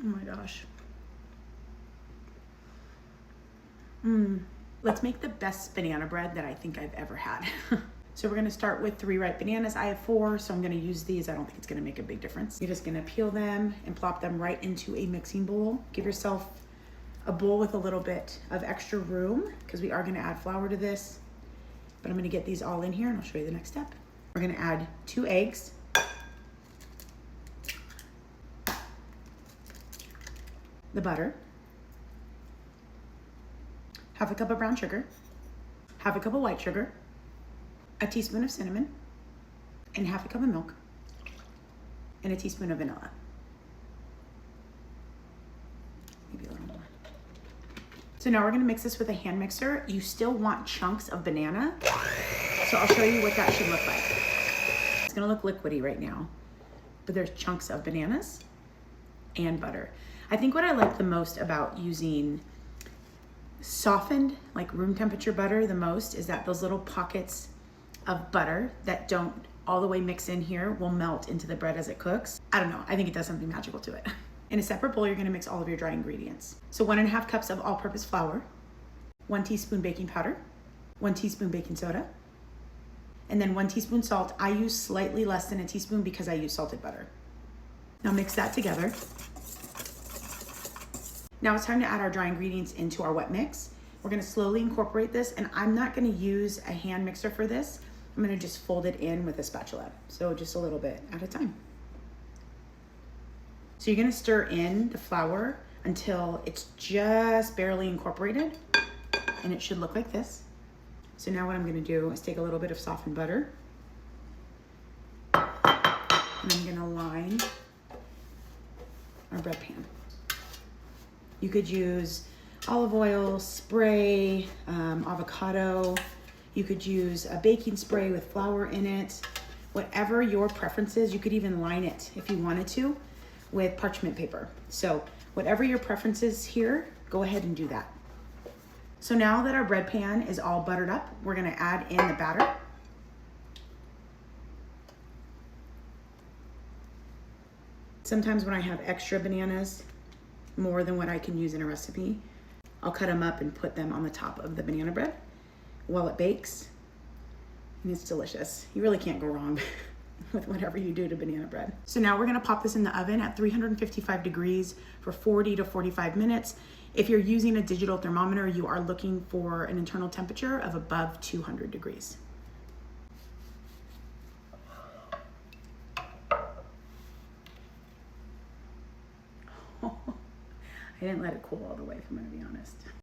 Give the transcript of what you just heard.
Oh my gosh. Let's make the best banana bread that I think I've ever had. So we're gonna start with 3 ripe bananas. I have 4, so I'm gonna use these. I don't think it's gonna make a big difference. You're just gonna peel them and plop them right into a mixing bowl. Give yourself a bowl with a little bit of extra room because we are gonna add flour to this. But I'm gonna get these all in here and I'll show you the next step. We're gonna add 2 eggs. The butter. Half a cup of brown sugar. Half a cup of white sugar. A teaspoon of cinnamon. And half a cup of milk. And a teaspoon of vanilla. Maybe a little more. So now we're gonna mix this with a hand mixer. You still want chunks of banana. So I'll show you what that should look like. It's gonna look liquidy right now, but there's chunks of bananas and butter. I think what I like the most about using softened, like room temperature butter the most is that those little pockets of butter that don't all the way mix in here will melt into the bread as it cooks. I don't know, I think it does something magical to it. In a separate bowl, you're gonna mix all of your dry ingredients. So 1.5 cups of all-purpose flour, 1 teaspoon baking powder, 1 teaspoon baking soda, and then 1 teaspoon salt. I use slightly less than a teaspoon because I use salted butter. Now mix that together. Now it's time to add our dry ingredients into our wet mix. We're gonna slowly incorporate this, and I'm not gonna use a hand mixer for this. I'm gonna just fold it in with a spatula. So just a little bit at a time. So you're gonna stir in the flour until it's just barely incorporated, and it should look like this. So now what I'm gonna do is take a little bit of softened butter, and I'm gonna line our bread pan. You could use olive oil, spray, avocado. You could use a baking spray with flour in it. Whatever your preference is, you could even line it if you wanted to with parchment paper. So whatever your preference is here, go ahead and do that. So now that our bread pan is all buttered up, we're gonna add in the batter. Sometimes when I have extra bananas, more than what I can use in a recipe, I'll cut them up and put them on the top of the banana bread while it bakes. And it's delicious. You really can't go wrong with whatever you do to banana bread. So now we're gonna pop this in the oven at 355 degrees for 40 to 45 minutes. If you're using a digital thermometer, you are looking for an internal temperature of above 200 degrees. I didn't let it cool all the way, if I'm gonna be honest.